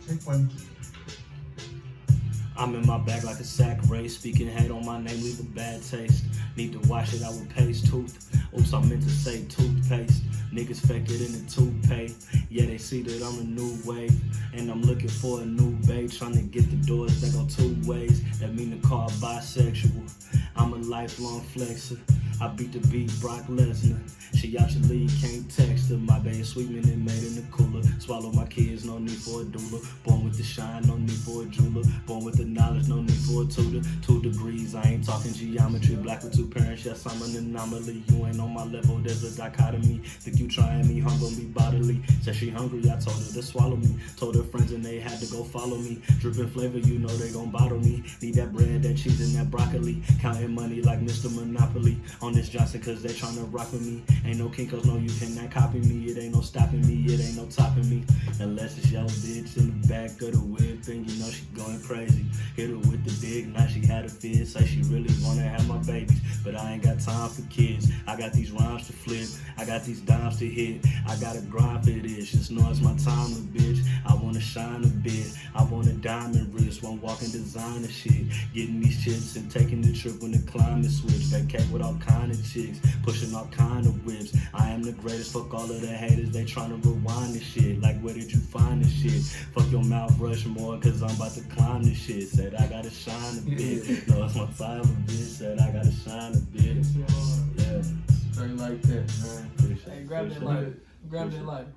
Take one. I'm in my bag like a sack race. Speaking hate on my name, leave a bad taste. Need to wash it out with paste tooth. Oops, I meant to say toothpaste. Niggas fake it in the toupee. Yeah, they see that I'm a new wave. And I'm looking for a new babe. Trying to get the doors that go two ways. That mean the car bisexual. I'm a lifelong flexer. I beat the beat, Brock Lesnar. She out your league, can't text her. My baby sweetman and made in the cooler. Swallow my kids, no need for a doula. Born with the shine, no need for a jeweler. Born with the knowledge, no need for a tutor. 2 degrees, I ain't talking geometry. Black with 2 parents, yes, I'm an anomaly. You ain't on my level, there's a dichotomy. Think you trying me, humble me bodily. Said she hungry, I told her to swallow me. Told her friends and they had to go follow me. Dripping flavor, you know they gon' bottle me. Need that bread, that cheese, and that broccoli. Counting money like Mr. Monopoly. On this Johnson, cause they tryna rock with me. Ain't no kinkos, no, you cannot copy me. It ain't no stopping me, it ain't no topping me. Unless it's your bitch in the back of the whip and you know she going crazy. Hit her with the big, now she had a fit. Say she really wanna have my babies, but I ain't got time for kids. I got these rhymes to flip, I got these dimes to hit. I gotta grind for this, just know it's my time to bitch. I wanna shine a bit, I want a diamond wrist, one walking designer shit. Getting these chips and taking the trip when the climate switch. Vacate with all kind of chicks, pushing all kind of whips. I am the greatest, fuck all of the haters, they tryna rewind this shit. Like where did you find this shit? Fuck your mouth Rushmore, cause I'm about to climb this shit. Said I gotta shine a bit, no it's my time a bit. Said I gotta shine a bit, yeah. Straight like that, man. Appreciate Hey, grab that light. Grab that light.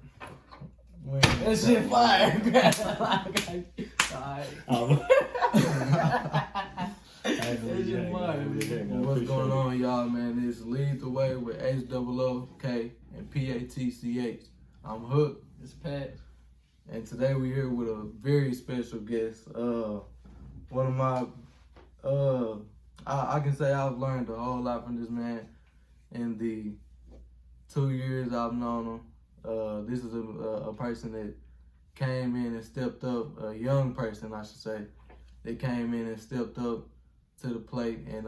Wait, That shit fire. Grab that light. Alright. What's going on, y'all, man? It's Lead the Way with H-O-O-K and P-A-T-C-H. I'm Hook. It's Pat. And today we're here with a very special guest. One of my, I can say I've learned a whole lot from this man in the 2 years I've known him. This is a person that came in and stepped up, a young person, I should say, that came in and stepped up to the plate and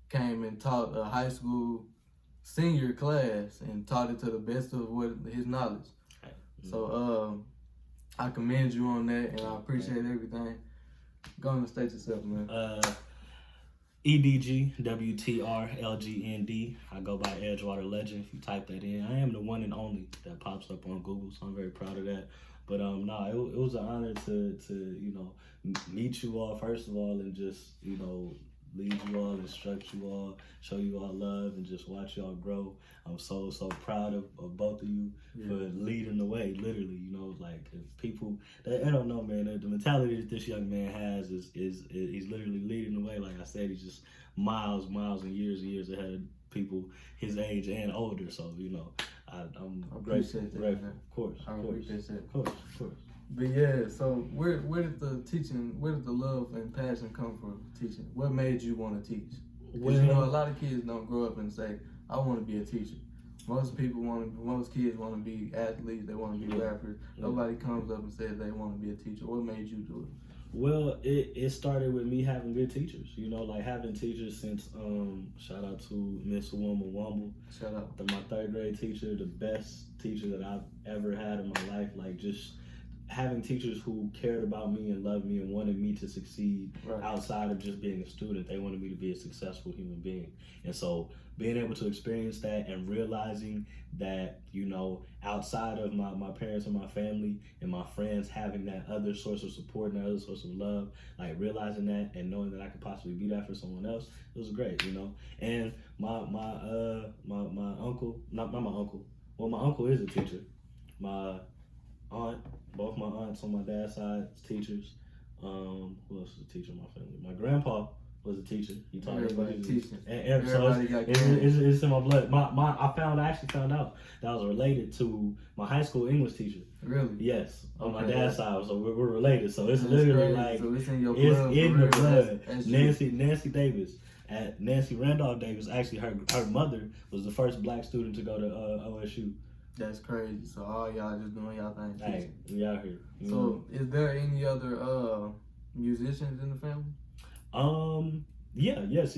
came and taught a high school senior class and taught it to the best of his knowledge. So I commend you on that, and I appreciate everything. Go on and state yourself, man. Edgwtr Lgnd. I go by Edgwtr Lgnd. If you type that in, I am the one and only that pops up on Google, so I'm very proud of that. But it was an honor to meet you all first of all, and just lead you all, instruct you all, show you all love, and just watch y'all grow. I'm so proud of both of you for leading the way, literally. Like if people, they don't know, man, the mentality that this young man has is he's literally leading the way. Like I said, he's just miles and years ahead of people his age and older. So, I'm grateful. Of course. But yeah, so where did the love and passion come from teaching? What made you want to teach? Because a lot of kids don't grow up and say, I want to be a teacher. Most kids want to be athletes, they want to be rappers. Nobody comes up and says they want to be a teacher. What made you do it? Well, it started with me having good teachers, like having teachers since, shout out to Miss Wumble. Shout out. My 3rd grade teacher, the best teacher that I've ever had in my life. Like just having teachers who cared about me and loved me and wanted me to succeed outside of just being a student. They wanted me to be a successful human being. And so being able to experience that and realizing that, outside of my parents and my family and my friends, having that other source of support and that other source of love, like realizing that and knowing that I could possibly be that for someone else, it was great, And my uncle, not my uncle, well, my uncle is a teacher. My aunt, both my aunts on my dad's side, teachers. Who else is a teacher in my family? My grandpa was a teacher. He taught everybody teaching. It's in my blood. I actually found out that I was related to my high school English teacher. Really? Yes, on my dad's side. So we're related. So it's literally like so it's in your blood. It's in the blood. That's Nancy Davis. Nancy Randolph Davis. Actually, her mother was the first black student to go to OSU. That's crazy. So all y'all just doing y'all thing. Hey, we out here. So is there any other musicians in the family? Yes.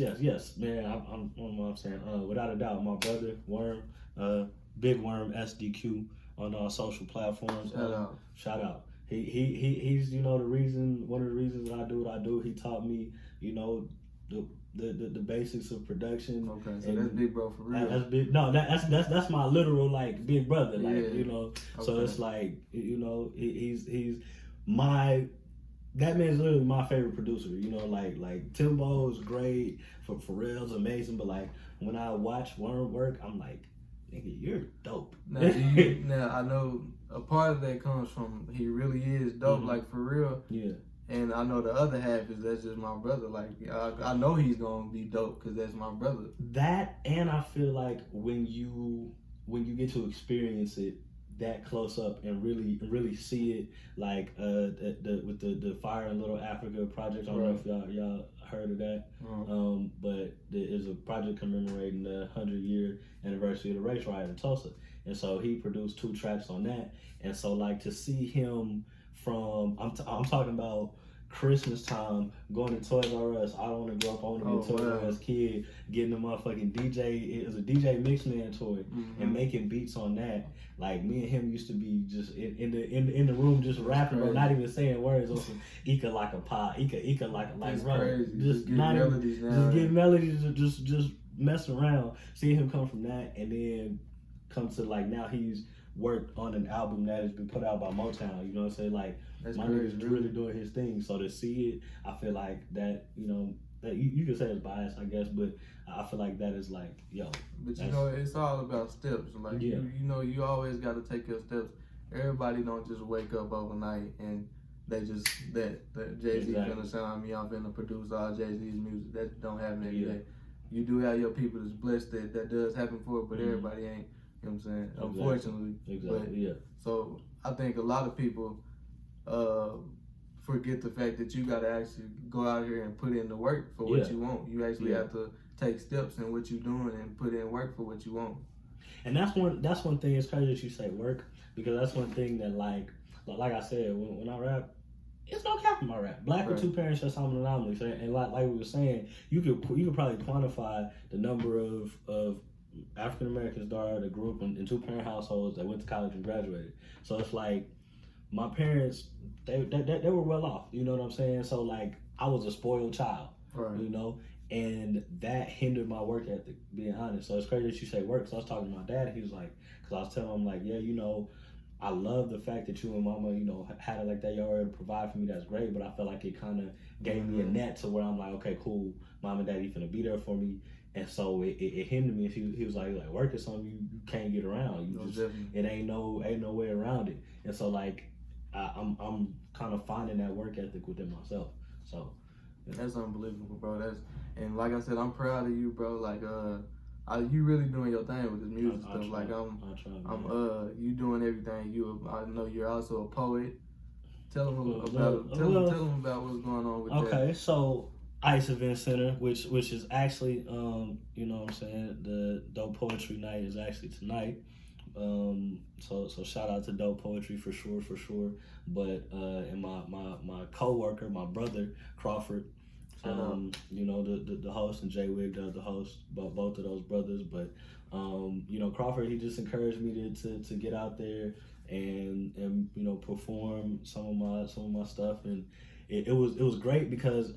Man, I'm what I'm saying. Without a doubt, my brother Worm, Big Worm SDQ on all social platforms. Shout out. Shout out. He's the reason, one of the reasons that I do what I do. He taught me the basics of production. Okay, so that's big bro for real. That's big. No, that's my literal like big brother. Like so Okay. it's like he's my. That man's literally my favorite producer. Like Timbo's great, Pharrell's amazing, but like when I watch Worm work, I'm like, nigga, you're dope. Now I know a part of that comes from he really is dope, like for real. Yeah. And I know the other half is that's just my brother. Like I know he's gonna be dope because that's my brother. That, and I feel like when you get to experience it that close up and really see it, like with the Fire in Little Africa project. I don't know if y'all heard of that, but there is a project commemorating the 100-year anniversary of the race riot in Tulsa, and so he produced 2 tracks on that. And so like to see him from I'm talking about Christmas time, going to Toys R Us. I don't want to grow up. I want to be a Toys R Us kid. Getting a motherfucking DJ. It was a DJ Mixman toy, and making beats on that. Like me and him used to be just in the room just rapping, but not even saying words. Also, Ika like a pie, Ika like bro, just not melodies even, now. just get melodies, just mess around. Seeing him come from that, and then come to like now he's worked on an album that has been put out by Motown. You know what I'm saying? Like my nigga's really doing his thing. So to see it, I feel like that, that you could say it's biased, I guess, but I feel like that is like, yo. But it's all about steps. Like you always got to take your steps. Everybody don't just wake up overnight and they just that Jay-Z finna sign me, I'm finna produce all Jay-Z's music. That don't happen every day. You do have your people that's blessed that does happen for it, but everybody ain't. You know what I'm saying? Unfortunately. Exactly. So I think a lot of people forget the fact that you got to actually go out here and put in the work for what you want. You actually have to take steps in what you're doing and put in work for what you want. And that's one thing. It's crazy that you say work, because that's one thing that like I said, when I rap, it's no cap in my rap. Black with 2 parents, that's I'm an anomaly. And like we were saying, you could probably quantify the number of African Americans that grew up in 2-parent households that went to college and graduated. So it's like my parents, they were well off. You know what I'm saying? So like I was a spoiled child, and that hindered my work ethic, being honest. So it's crazy that you say work. So I was talking to my dad, and he was like, because I was telling him like, yeah, I love the fact that you and mama, had it like that. You already provide for me. That's great. But I felt like it kind of gave me a net to where I'm like, okay, cool. Mom and daddy finna be there for me. And so it hindered me. He was like work is something you can't get around. It ain't no way around it. And so like I'm kind of finding that work ethic within myself. So that's unbelievable, bro. And like I said, I'm proud of you, bro. Like you really doing your thing with this music stuff. Like you doing everything. I know you're also a poet. Tell them about what's going on with that. Okay, so Ice Event Center, which is actually, you know what I'm saying, the Dope Poetry Night is actually tonight. So shout out to Dope Poetry for sure. But and my co-worker, my brother Crawford, the host, and Jay Wig, the host, both of those brothers. But Crawford, he just encouraged me to get out there and perform some of my stuff, and it was great because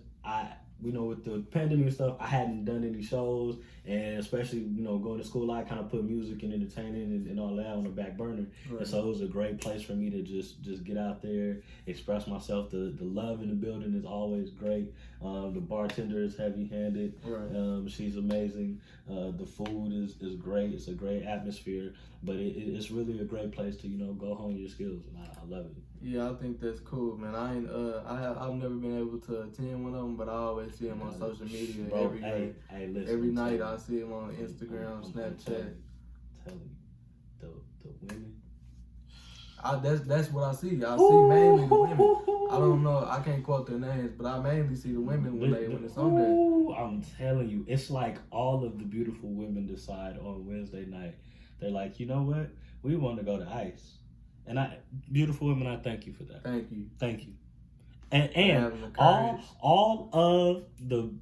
with the pandemic and stuff, I hadn't done any shows, and especially, going to school, I kind of put music and entertaining and all that on the back burner. Right. And so it was a great place for me to just get out there, express myself. The love in the building is always great. The bartender is heavy-handed. Right. She's amazing. The food is great. It's a great atmosphere, but it's really a great place to, go hone your skills, and I love it. Yeah, I think that's cool, man. I've never been able to attend one of them, but I always see them on social media. Bro, listen, every night I see them on Instagram, Snapchat. Tell you, the women. That's what I see. I see mainly the women. I don't know. I can't quote their names, but I mainly see the women when it's on there. I'm telling you, it's like all of the beautiful women decide on Wednesday night. They're like, you know what? We want to go to Ice. And beautiful women, I thank you for that. Thank you. And all of the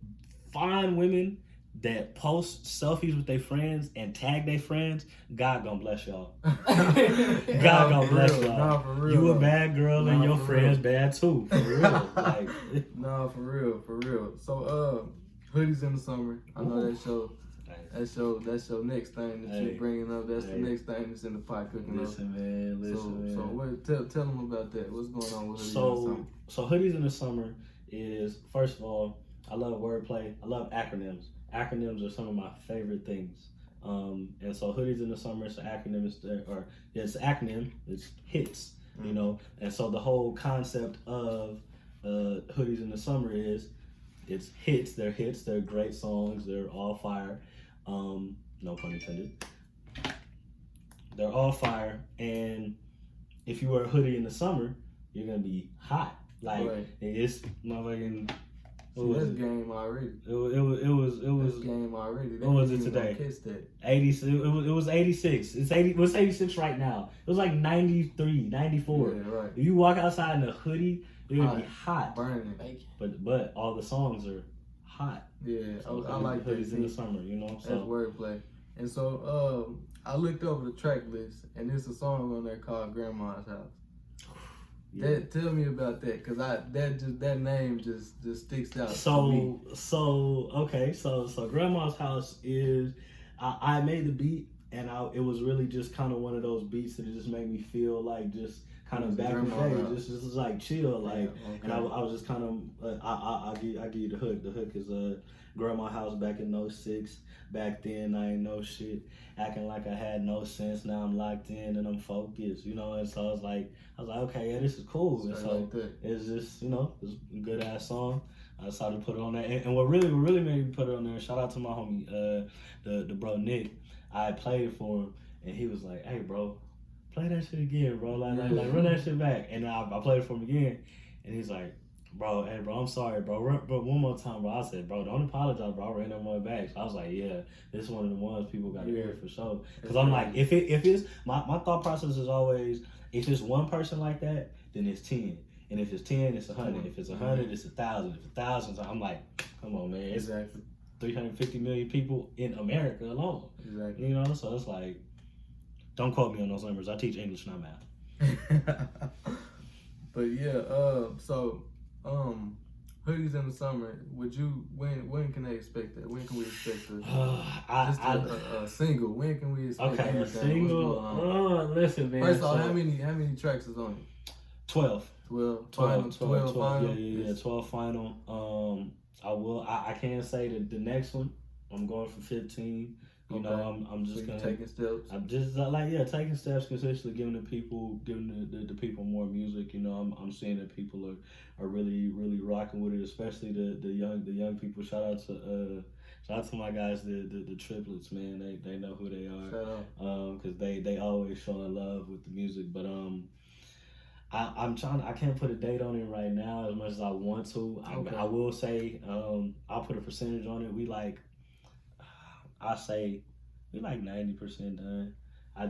fine women that post selfies with their friends and tag their friends, God gonna bless y'all. God gonna bless y'all. Nah, for real. You a bad girl and your for friends real. bad too. For real. Like, Nah, for real. So hoodies in the summer. I know that's your next thing that you're bringing up. That's the next thing that's in the pot cooking up. Listen, man. So what? Tell them about that. What's going on with hoodies in the summer? So hoodies in the summer is, first of all, I love wordplay. I love acronyms. Acronyms are some of my favorite things. And so hoodies in the summer, it's an acronym. It's an acronym. It's HITS. You know. And so the whole concept of hoodies in the summer is it's hits. They're hits. They're great songs. They're all fire. No pun intended. They're all fire. And if you wear a hoodie in the summer, you're gonna be hot. Like it's motherfucking. That's game already. It was That's game already. What was it today? 86. It was 86. It's 80. What's 86 right now? It was like 93, 94. Yeah, right. If you walk outside in a hoodie, you're gonna be hot. Burning. But all the songs are hot. Yeah, So I like hoodies that in the summer. You know. That's wordplay. And so I looked over the track list, and there's a song on there called "Grandma's House." Yeah. Tell me about that, cause that name just sticks out. So Grandma's House is I made the beat, and it was really just kind of one of those beats that it just made me feel like just kind of back in the day, just like chill, like. Yeah, okay. And I was just kind of I'll give you the hook. The hook is Grandma's House back in 06. Back then I ain't no shit, acting like I had no sense. Now I'm locked in and I'm focused, you know. And so I was like, okay, yeah, this is cool. And so it's just, you know, it's a good ass song. I decided to put it on there. And what really made me put it on there, shout out to my homie, the bro Nick. I played it for him, and he was like, hey bro, play that shit again, bro. Like run that shit back. And I played it for him again, and he's like, bro, hey, bro, I'm sorry, bro. One more time, bro. I said, bro, don't apologize, bro. I ran that one back. So I was like, yeah, this is one of the ones people got to hear for sure. Because I'm like, if it's, my thought process is always, if it's one person like that, then it's 10. And if it's 10, it's 100. If it's 100, it's 1,000. If it's 1,000, I'm like, come on, man. It's 350 million people in America alone. Exactly. You know, so it's like, don't quote me on those numbers. I teach English, not math. But yeah, so hoodies in the summer. Would you when can they expect that? When can we expect a single? When can we expect a single? Listen, man. First of all, how many tracks is on it? 12. 12 final. Yeah, 12 final. I can't say that the next one I'm going for 15. You know, I'm just gonna taking steps. I'm just taking steps consistently, giving the people more music. You know, I'm seeing that people are really rocking with it, especially the young people. Shout out to my guys, the triplets, man. They know who they are. Shout out. Because they always showing love with the music. But I can't put a date on it right now as much as I want to. I will say I'll put a percentage on it. I say we like 90% done. I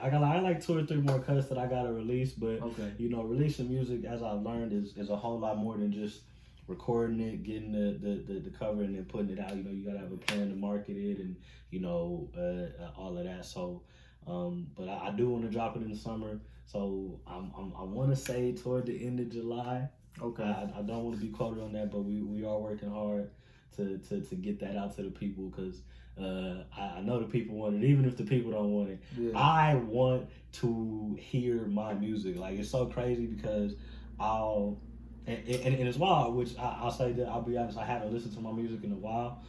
got like 2 or 3 more cuts that I gotta release, but you know, releasing music, as I've learned, is a whole lot more than just recording it, getting the cover, and then putting it out. You know, you gotta have a plan to market it, and you know, all of that. So, but I do want to drop it in the summer. So I want to say toward the end of July. Okay. I don't want to be quoted on that, but we are working hard to get that out to the people, because I know the people want it, even if the people don't want it. Yeah. I want to hear my music. Like, it's so crazy because and it's wild, which I'll say that, I'll be honest, I haven't listened to my music in a while,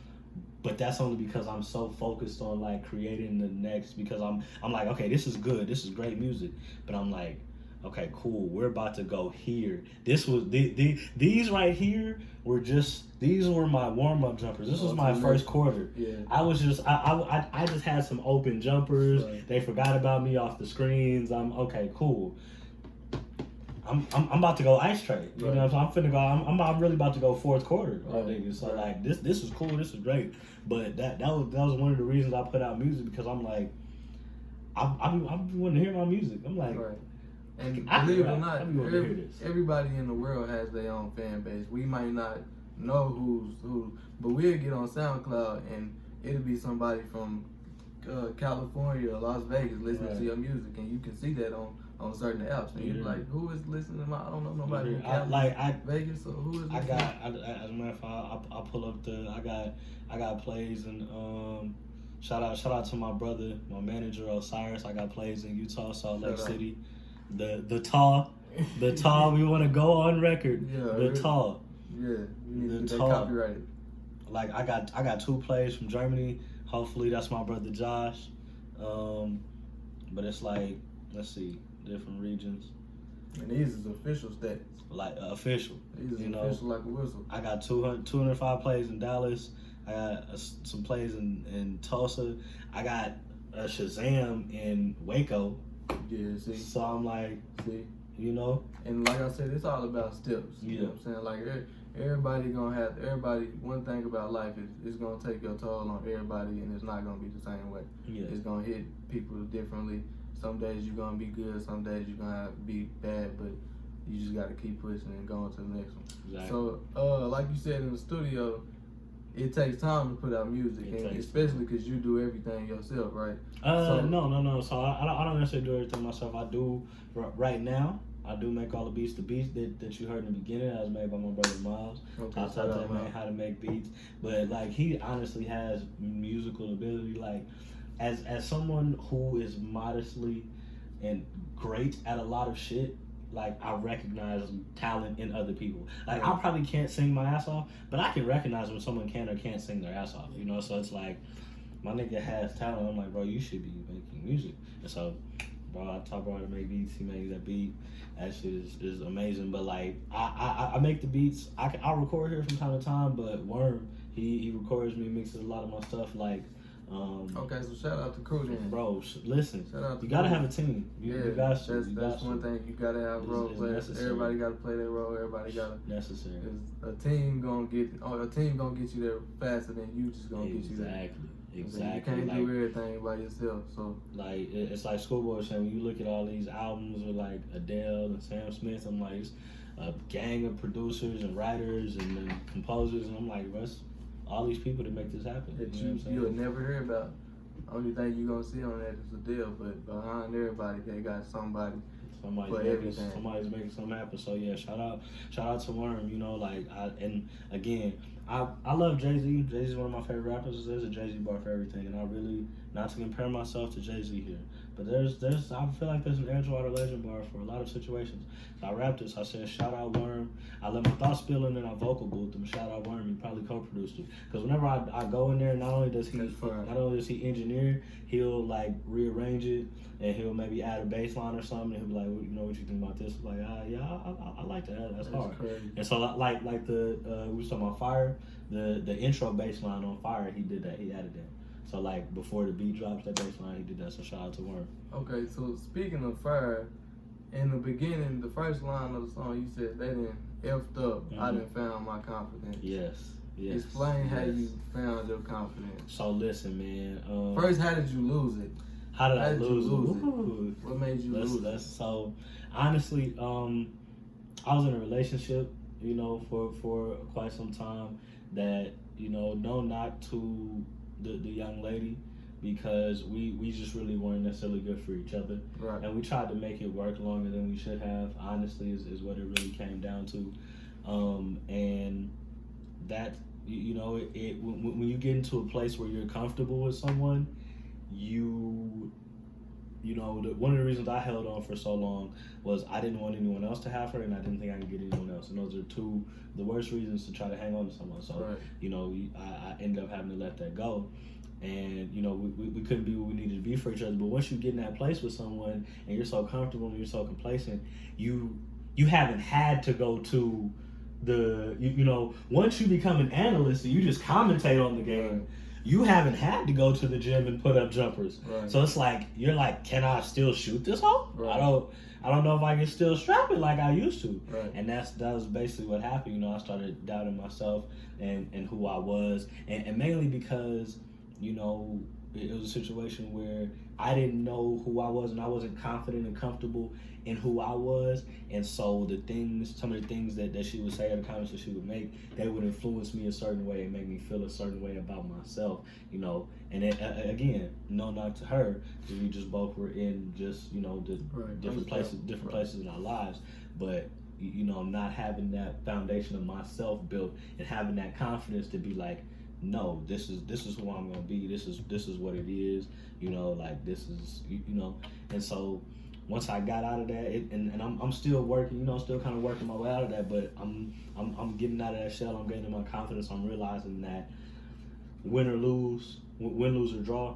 but that's only because I'm so focused on like creating the next, because I'm like, okay, this is good, this is great music, but I'm like, okay, cool, we're about to go here. This was these right here these were my warm-up jumpers. This was my first quarter. Yeah. I was just I just had some open jumpers. Right. They forgot about me off the screens. I'm okay, cool. I'm about to go ice trade. You know, so I'm finna go. I'm really about to go fourth quarter. So like this is cool. This is great. But that was one of the reasons I put out music, because I'm like, I want to hear my music. I'm like. Right. And believe it or not, everybody in the world has their own fan base. We might not know who's who. But we'll get on SoundCloud and it'll be somebody from California or Las Vegas listening to your music, and you can see that on certain apps. And you're like, who is listening to my? I don't know nobody in Vegas. So who is? As a matter of fact, I pull up I got plays and shout out to my brother, my manager Osiris. I got plays in Utah, Salt Lake City. The tall, we want to go on record. Yeah, tall. Yeah, you need to get that copyrighted. Like I got 2 plays from Germany. Hopefully that's my brother Josh. But it's like, let's see, different regions. And these is official stats. Like official. These is official like a whistle. I got 205 plays in Dallas. I got some plays in Tulsa. I got a Shazam in Waco. Yeah, see. So I'm like, see, you know. And like I said, it's all about steps. You know what I'm saying? Like everybody. One thing about life is it's gonna take your toll on everybody, and it's not gonna be the same way. Yeah. It's gonna hit people differently. Some days you're gonna be good. Some days you're gonna be bad. But you just gotta keep pushing and going to the next one. Exactly. So, like you said in the studio, it takes time to put out music, and especially because you do everything yourself, right? No. So I don't necessarily do everything myself. I do right now. I do make all the beats. The beats that you heard in the beginning, that was made by my brother Miles. Okay, I taught that man how to make beats. But like, he honestly has musical ability. Like, as someone who is modestly and great at a lot of shit, like, I recognize talent in other people. Like, I probably can't sing my ass off, but I can recognize when someone can or can't sing their ass off, you know? So it's like, my nigga has talent. I'm like, bro, you should be making music. And so, bro, I taught bro how to make beats. He made that beat. That shit is amazing. But like, I make the beats. I'll record here from time to time, but Worm, he records me, mixes a lot of my stuff. Like, okay, so shout out to crew then. Bro, listen, shout out to you gotta crew. have a team. That's one thing. You gotta have role players. Everybody gotta play their role. Everybody gotta. Necessary. A team gonna get you there faster than you just gonna get you there. Exactly. You can't do everything by yourself. So like, it's like Schoolboy saying, when you look at all these albums with like Adele and Sam Smith, I'm like, it's a gang of producers and writers and composers, and I'm like, bro, all these people to make this happen. That you know what I'm saying? You'll never hear about. Only thing you're gonna see on that is Adele, but behind everybody, they got somebody. Somebody's making something happen. So yeah, shout out to Worm. You know, like, I love Jay-Z. Jay-Z's one of my favorite rappers. There's a Jay-Z bar for everything, and I really, not to compare myself to Jay-Z here, but I feel like there's an Edgwtr Lgnd bar for a lot of situations. So I rapped this. I said, shout out Worm. I let my thoughts spill in and I vocal booth him. Shout out Worm. He probably co-produced it. Because whenever I go in there, not only does he engineer, he'll like rearrange it, and he'll maybe add a bass line or something, and he'll be like, well, you know what you think about this? I'm like, I like that. That's hard. Crazy. And so like we was talking about Fire, the intro bass line on Fire, he did that. He added that. So like, before the beat drops, that bass line, he did that. So shout out to Worm. Okay, so speaking of Fire, in the beginning, the first line of the song, you said they didn't effed up. I didn't found my confidence. Yes. Explain how you found your confidence. So listen, man. First, how did you lose it? How did I lose it? What made you lose it? So honestly, I was in a relationship, you know, for quite some time. That, you know, no knock to the young lady, because we just really weren't necessarily good for each other. Right. And we tried to make it work longer than we should have, honestly, is what it really came down to. And that, you know, when you get into a place where you're comfortable with someone, you know, one of the reasons I held on for so long was I didn't want anyone else to have her, and I didn't think I could get anyone else. And those are two the worst reasons to try to hang on to someone. So, right. You know, I ended up having to let that go. And, you know, we couldn't be what we needed to be for each other. But once you get in that place with someone and you're so comfortable and you're so complacent, you haven't had to go to you know, once you become an analyst and you just commentate on the game, right. You haven't had to go to the gym and put up jumpers. Right. So it's like, you're like, can I still shoot this hole? Right. I don't know if I can still strap it like I used to. Right. And that was basically what happened. You know, I started doubting myself and who I was. And mainly because, you know, it was a situation where I didn't know who I was and I wasn't confident and comfortable in who I was, and so some of the things that she would say or the comments that she would make, they would influence me a certain way and make me feel a certain way about myself, you know. And it, again, no knock to her, because we just both were in just, you know, the different places in our lives, but you know, not having that foundation of myself built and having that confidence to be like, no, this is who I'm gonna be. This is what it is. You know, like this is you know. And so once I got out of that, and I'm still working. You know, still kind of working my way out of that. But I'm getting out of that shell. I'm gaining my confidence. I'm realizing that win, lose or draw,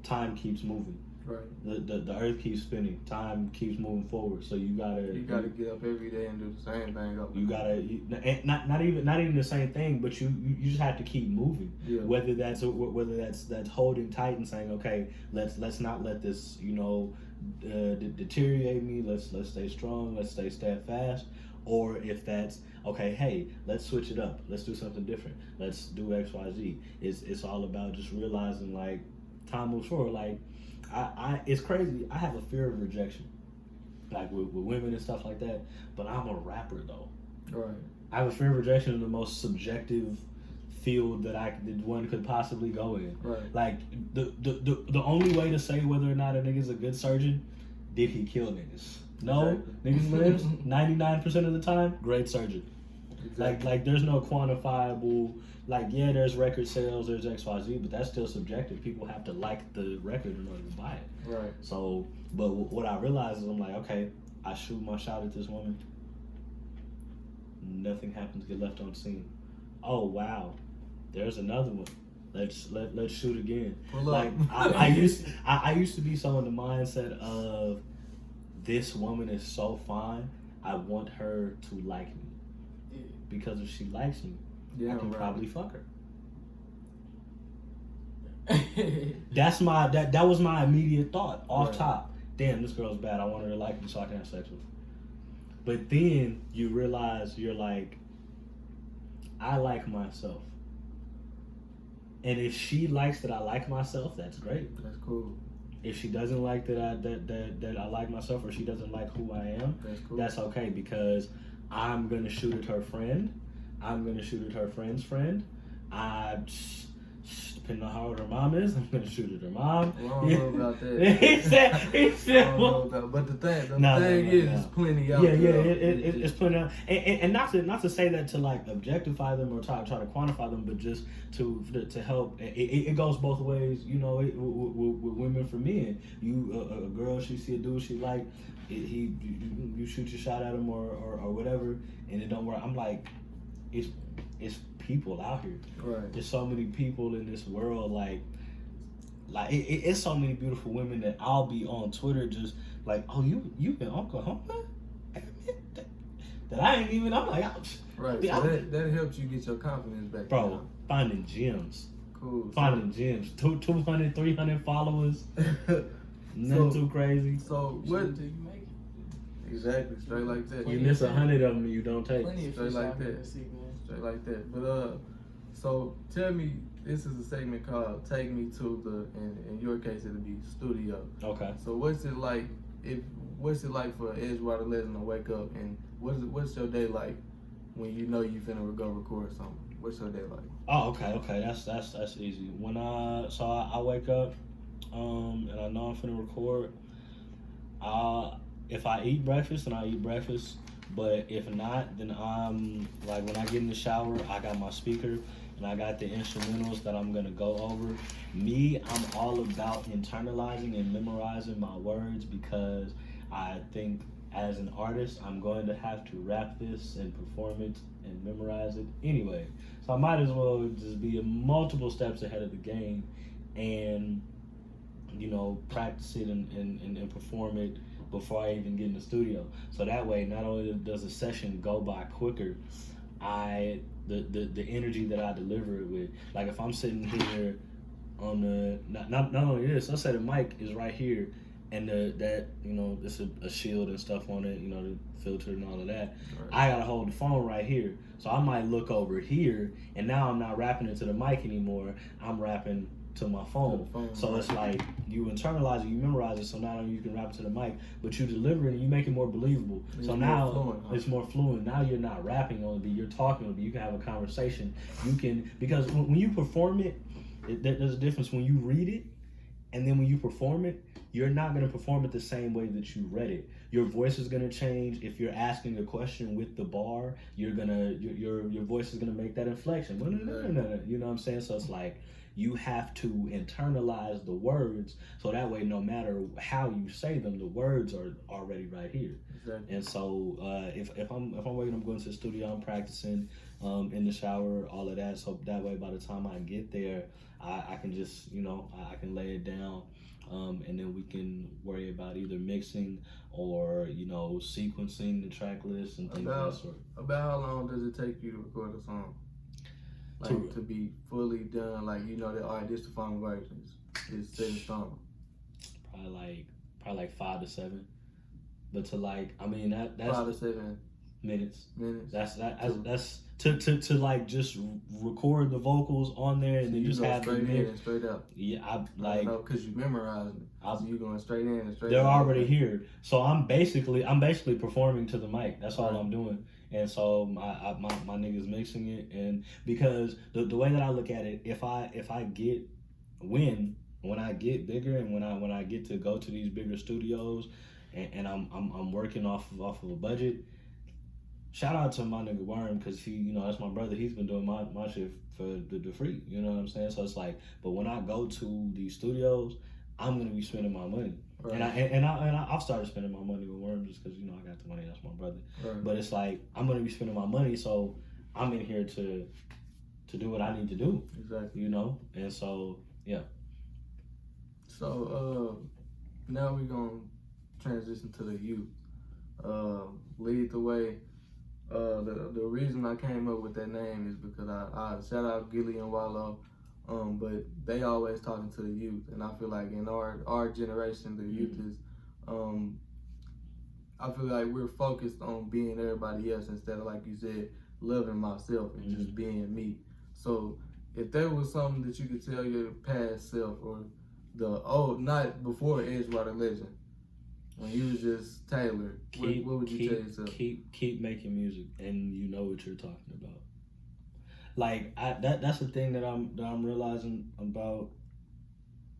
time keeps moving. Right. The earth keeps spinning. Time keeps moving forward. So you gotta get up every day and do the same thing. You gotta not even the same thing, but you just have to keep moving. Yeah. Whether that's holding tight and saying, okay, let's not let this, you know, deteriorate me. Let's stay strong. Let's stay steadfast. Or if that's okay, hey, let's switch it up. Let's do something different. Let's do X, Y, Z. It's all about just realizing like time moves forward. Like it's crazy. I have a fear of rejection, like with women and stuff like that. But I'm a rapper though. Right. I have a fear of rejection in the most subjective field that one could possibly go in. Right. Like the only way to say whether or not a nigga's a good surgeon, did he kill niggas? No, exactly. Niggas lives 99% of the time. Great surgeon. Exactly. Like there's no quantifiable. Like, yeah, there's record sales, there's XYZ, but that's still subjective. People have to like the record in order to buy it. Right. So, but what I realized is I'm like, okay, I shoot my shot at this woman. Nothing happens, get left on scene. Oh, wow. There's another one. Let's shoot again. Like, I used to be so in the mindset of this woman is so fine, I want her to like me. Yeah. Because if she likes me, I can probably fuck her. That was my immediate thought off top. Damn, this girl's bad. I want her to like me so I can have sex with her. But then you realize you're like, I like myself. And if she likes that I like myself, that's great. That's cool. If she doesn't like that I like myself, or she doesn't like who I am, that's cool. That's okay, because I'm gonna shoot at her friend. I'm gonna shoot at her friend's friend. Depending on how old her mom is, I'm gonna shoot at her mom. Well, I don't know about that. he said. I don't know about, but the thing is, there's plenty out there. It's plenty out. And not to say that to like objectify them or try to quantify them, but just to help. It goes both ways, you know. With women for men, a girl, she see a dude she like, you shoot your shot at him or whatever, and it don't work. I'm like, it's people out here. Right. There's so many people in this world, like it's so many beautiful women that I'll be on Twitter just like, oh, you in Oklahoma? That I ain't even. I'm like, right. So that helps you get your confidence back, bro. You know? Finding gems. Cool. Finding gems. 200, 300 followers. Nothing too crazy. So what? Exactly, straight like that. You miss 100 of them, and you don't take. Straight like that. Straight like that. But so tell me, this is a segment called "Take Me to the." In your case, it'll be studio. Okay. So what's it like? What's it like for Edgwtr Lgnd to wake up, and what's your day like when you know you finna go record something? What's your day like? Oh, okay. That's easy. When I wake up, and I know I'm finna record. If I eat breakfast, then I eat breakfast. But if not, then I'm like, when I get in the shower, I got my speaker and I got the instrumentals that I'm gonna go over. Me, I'm all about internalizing and memorizing my words, because I think as an artist, I'm going to have to rap this and perform it and memorize it anyway. So I might as well just be multiple steps ahead of the game and, you know, practice it and perform it before I even get in the studio. So that way, not only does the session go by quicker, the energy that I deliver it with. Like if I'm sitting here on the not only this, let's say the mic is right here, and that you know, there's a shield and stuff on it, you know, the filter and all of that. Right. I gotta hold the phone right here, so I might look over here, and now I'm not rapping into the mic anymore. I'm rapping to my phone. So right. it's like you internalize it, you memorize it, so not only you can rap it to the mic, but you deliver it and you make it more believable. It's so more now fluent, huh? it's more fluent. Now you're not rapping on the beat, you're talking on the beat. You can have a conversation. You can, because when you perform it, there's a difference when you read it and then when you perform it. You're not going to perform it the same way that you read it. Your voice is going to change. If you're asking a question with the bar, your voice is going to make that inflection. You know what I'm saying? So it's like you have to internalize the words, so that way no matter how you say them, the words are already right here. Exactly. And so if I'm waiting, I'm going to the studio, I'm practicing in the shower, all of that. So that way by the time I get there, I can just, I can lay it down. And then we can worry about either mixing or, sequencing the track list and things of that sort. About how long does it take you to record a song? Like to be fully done, like that, all right, this the final version. It's set in stone. Probably like 5 to 7. But to that's 5 to 7 minutes. That's to like just record the vocals on there and then just have straight in and straight out. Yeah, because you memorized it. So you going straight in and straight out. They're already here. So I'm basically performing to the mic. That's all I'm doing. And so my niggas mixing it, and because the way that I look at it, if I get when I get bigger and when I get to go to these bigger studios and I'm working off of a budget. Shout out to my nigga Worm, because he, that's my brother. He's been doing my shit for the free. You know what I'm saying? So it's like, but when I go to these studios, I'm gonna be spending my money, right. and I've started spending my money with Worm just because I got the money. That's my brother. Right. But it's like I'm gonna be spending my money, so I'm in here to do what I need to do. Exactly. And so yeah. So now we're gonna transition to the youth. Lead the way. The reason I came up with that name is because I shout out Gilly and Wallow, but they always talking to the youth, and I feel like in our generation, the youth is, I feel like we're focused on being everybody else instead of, like you said, loving myself and just being me. So if there was something that you could tell your past self, or not before Edgwtr Lgnd, when you was just Taylor, what would you tell yourself? Keep making music, and you know what you're talking about. Like that's the thing that I'm realizing about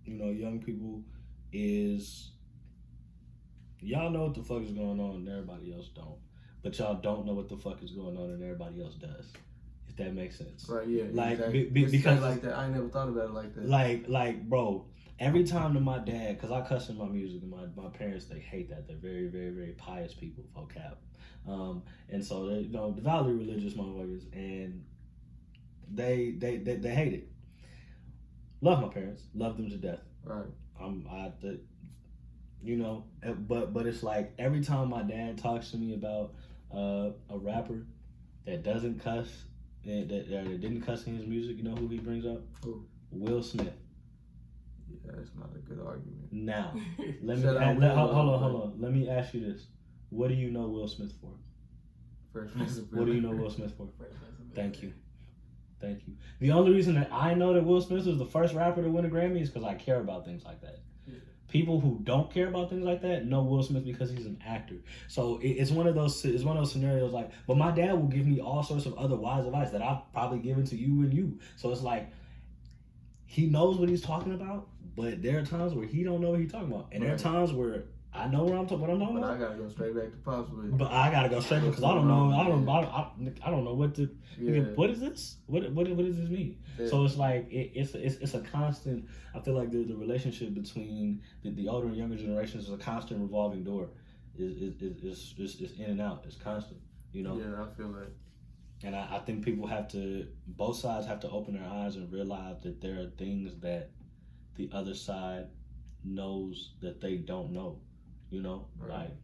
young people is y'all know what the fuck is going on and everybody else don't, but y'all don't know what the fuck is going on and everybody else does. If that makes sense. Right? Yeah. Like exactly. because like that, I ain't never thought about it like that. Like bro. Every time to my dad, because I cuss in my music, and my parents, they hate that. They're very, very, very pious people, vocab. And so, they, devoutly religious motherfuckers, and they hate it. Love my parents, love them to death. Right. But it's like every time my dad talks to me about a rapper that doesn't cuss, that didn't cuss in his music, you know who he brings up? Who? Will Smith. Yeah, that's not a good argument. Now, hold on. Let me ask you this: what do you know Will Smith for? What do you know Will Smith for? Thank you. The only reason that I know that Will Smith was the first rapper to win a Grammy is because I care about things like that. Yeah. People who don't care about things like that know Will Smith because he's an actor. So it's one of those scenarios like, but my dad will give me all sorts of other wise advice that I've probably given to you and you. So it's like he knows what he's talking about. But there are times where he don't know what he's talking about, and there are times where I know what I'm talking about. But I gotta go straight back to Pops with it. But I gotta go straight because I don't know. I don't know what to. Yeah. What is this? What does this mean? Yeah. So it's like it's a constant. I feel like the relationship between the older and younger generations is a constant revolving door. Is in and out. It's constant. Yeah, I feel that. And I think both sides have to open their eyes and realize that there are things that the other side knows that they don't know, right. Like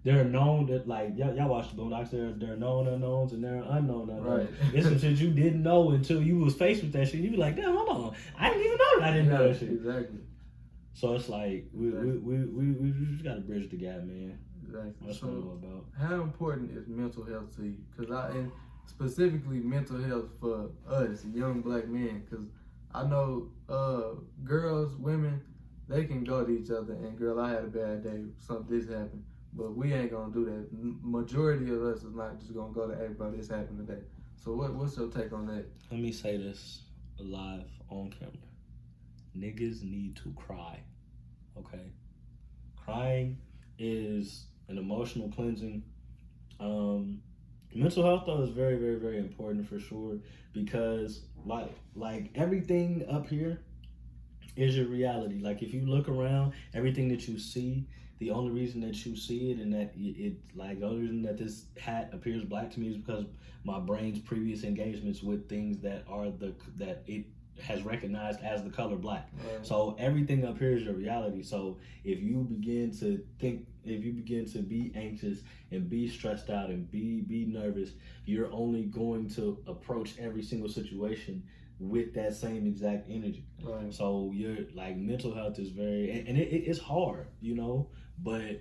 there are known that y'all watch the Boondocks. There are known unknowns and there are unknown unknowns. Right. It's some shit you didn't know until you was faced with that shit. You be like, damn, hold on, I didn't even know that I didn't know that shit. Exactly. So it's like we just gotta bridge the gap, man. Exactly. That's what I'm about. How important is mental health to you? Because and specifically mental health for us young black men, because I know girls, women, they can go to each other and girl, I had a bad day, this happened. But we ain't gonna do that. Majority of us is not just gonna go to, hey bro, this happened today. So what's your take on that? Let me say this live on camera. Niggas need to cry. Okay? Crying is an emotional cleansing. Mental health though is very, very, very important for sure, because like everything up here is your reality. Like if you look around, everything that you see, the only reason that you see it and that it like the only reason that this hat appears black to me is because my brain's previous engagements with things that are that it has recognized as the color black. Right. So everything up here is your reality. So if you begin to think, if you begin to be anxious and be stressed out and be nervous, you're only going to approach every single situation with that same exact energy. Right. So you're like, mental health is very, and it's hard, you know, but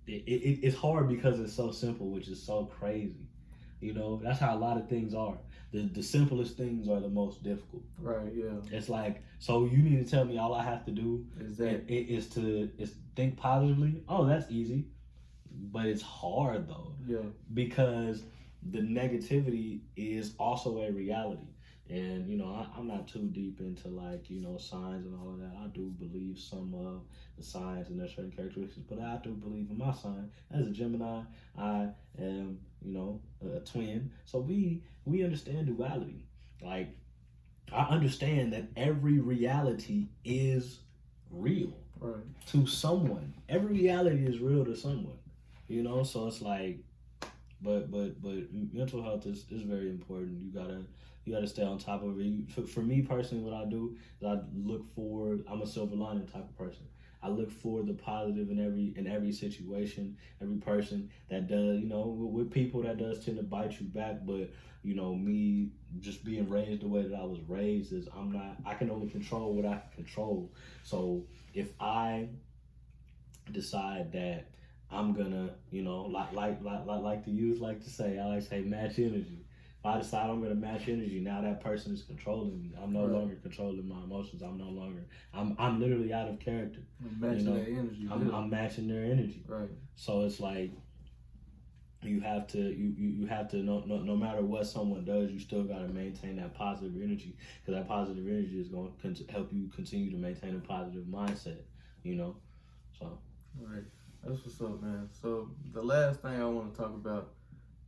it's hard because it's so simple, which is so crazy. You know, that's how a lot of things are. The simplest things are the most difficult. Right, yeah. It's like, so you mean to tell me all I have to do is to think positively? Oh, that's easy. But it's hard though. Yeah. Because the negativity is also a reality. And, you know, I'm not too deep into like, you know, signs and all of that. I do believe some of the signs and their certain characteristics, but I do believe in my sign. As a Gemini, I am, you know, a twin. So we understand duality. Like, I understand that every reality is real. Right. To someone. Every reality is real to someone. You know, so it's like, but mental health is very important. You gotta stay on top of it. For me personally, what I do is I look for, I'm a silver lining type of person. I look for the positive in every situation, every person that does, you know, with people that does tend to bite you back. But, you know, me just being raised the way that I was raised is I can only control what I can control. So if I decide that I'm gonna, you know, like the youth like to say, I like to say match energy. If I decide I'm gonna match energy, now that person is controlling me. I'm no longer controlling my emotions. I'm literally out of character. Matching their energy. I'm matching their energy. Right. So it's like you have to no matter what someone does, you still gotta maintain that positive energy, because that positive energy is going to help you continue to maintain a positive mindset. You know, so. Right. That's what's up, man. So the last thing I want to talk about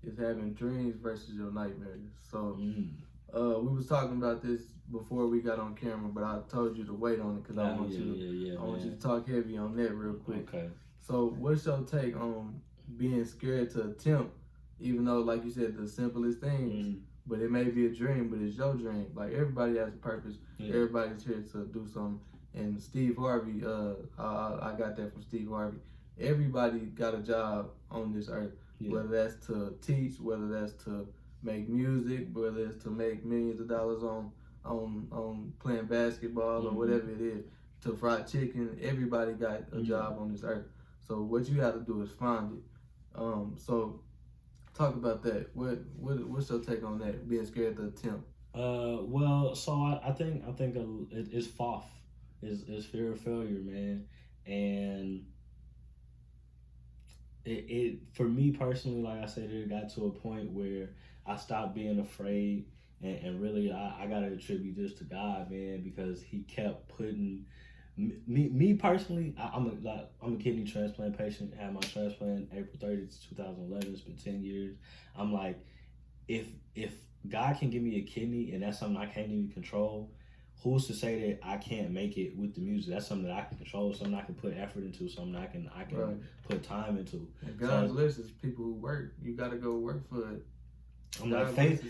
is having dreams versus your nightmares. So we was talking about this before we got on camera, but I told you to wait on it because I want you to talk heavy on that real quick. Okay. So what's your take on being scared to attempt, even though, like you said, the simplest things, but it may be a dream, but it's your dream. Like, everybody has a purpose. Yeah. Everybody's here to do something. And Steve Harvey, I got that from Steve Harvey. Everybody got a job on this earth, whether that's to teach, whether that's to make music, whether it's to make millions of dollars on playing basketball or whatever it is, to fried chicken. Everybody got a job on this earth. So what you have to do is find it. So talk about that. What's your take on that? Being scared to attempt. Well, so I think it's FOF, is fear of failure, man, and. It for me personally, like I said, it got to a point where I stopped being afraid, and really I gotta attribute this to God, man, because He kept putting me personally. I'm a kidney transplant patient. Had my transplant April 30th, 2011. It's been 10 years. I'm like, if God can give me a kidney and that's something I can't even control, who's to say that I can't make it with the music? That's something that I can control, something I can put effort into, something I can put time into. And God's list is people who work. You gotta go work for it. I'm like faith,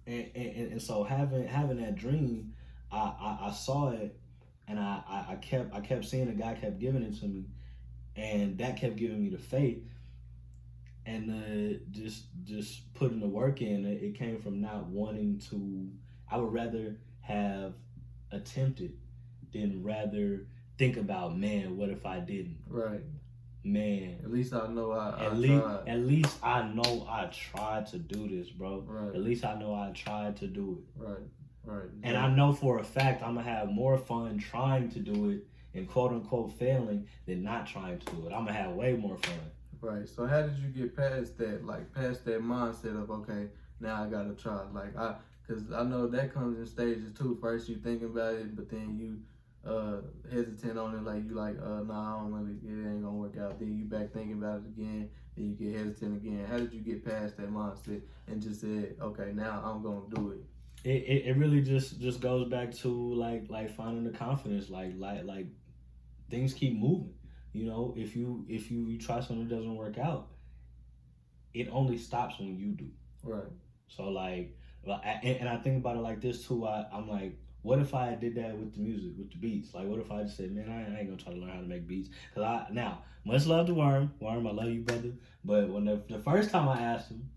and so having that dream, I saw it, and I kept seeing it. God kept giving it to me, and that kept giving me the faith. And just putting the work in. It came from not wanting to. I would rather have attempted than rather think about, man, what if I didn't? Right. Man. At least I know I tried. At least I know I tried to do this, bro. Right. At least I know I tried to do it. Right. Right. And I know for a fact I'm gonna have more fun trying to do it and quote unquote failing than not trying to do it. I'm gonna have way more fun. Right. So how did you get past that? Like past that mindset of okay, now I gotta try. Cause I know that comes in stages too. First you thinking about it, but then you hesitant on it. Like you like, nah, I don't really. It ain't gonna work out. Then you back thinking about it again. Then you get hesitant again. How did you get past that mindset and just said, okay, now I'm gonna do it? It really just goes back to like finding the confidence. Like things keep moving. You know, if you try something that doesn't work out, it only stops when you do. Right. So like, and I think about it like this too. I'm like, what if I did that with the music, with the beats? Like, what if I just said, man, I ain't gonna try to learn how to make beats? Cause now, much love to Worm, I love you, brother. But when the first time I asked him,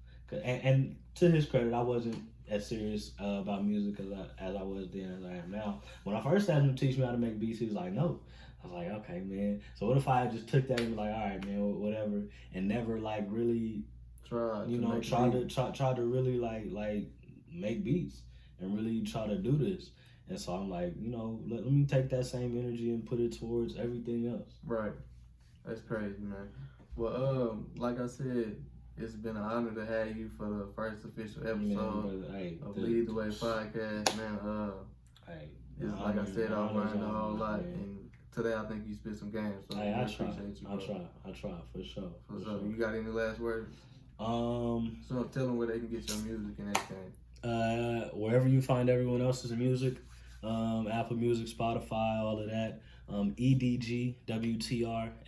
and to his credit, I wasn't as serious about music as I was then as I am now. When I first asked him to teach me how to make beats, he was like, no. I was like, okay, man. So what if I just took that and be like, all right, man, whatever, and never like really try to really like make beats and really try to do this. And so I'm like, you know, let me take that same energy and put it towards everything else. Right. That's crazy, man. Well, like I said, it's been an honor to have you for the first official episode of Lead the Way podcast, man. It's like I said, I've learned a whole lot, and today I think you spit some games. So I appreciate you, bro. I try for sure. For sure. You got any last words? So tell them where they can get your music and everything. Wherever you find everyone else's music, Apple Music, Spotify, all of that. Edgwtr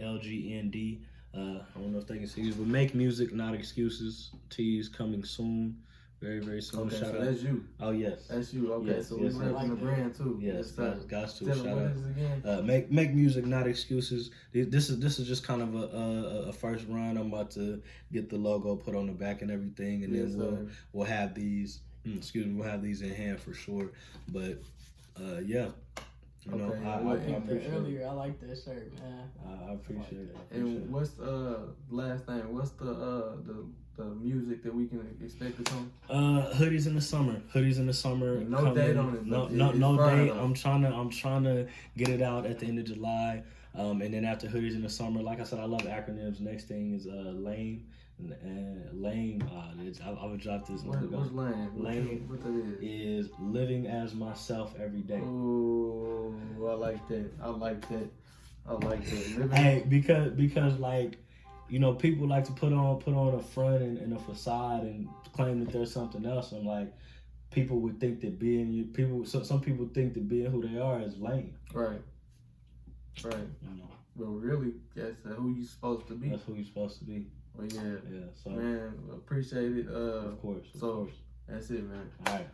Lgnd. I don't know if they can see this, but make music, not excuses. Teas coming soon, very very soon. Okay, Shout so out. that's you. Oh yes, that's you. Okay, yes, so yes, we repping the brand too. Yes, got to. Tell Shout them what out. is it again? Make music, not excuses. This is just kind of a first run. I'm about to get the logo put on the back and everything, and then we'll have these. We'll have these in hand for sure. But yeah. You know, I appreciate it. Earlier, I like that shirt, man. I appreciate it. And what's last thing? What's the music that we can expect to come? Hoodies in the summer. No date on it. No date. I'm trying to get it out at the end of July. And then after hoodies in the summer, like I said, I love acronyms. Next thing is lame. Lame. I would drop this. What's lame? Lame. What that is living as myself every day. Oh, I like that. Living. Hey, because like, you know, people like to put on a front and a facade and claim that there's something else. I'm like, people would think that some people think that being who they are is lame. Right. You know. But really, that's who you supposed to be. That's who you're supposed to be. Well, yeah. So man, appreciate it. Of course. That's it, man. All right.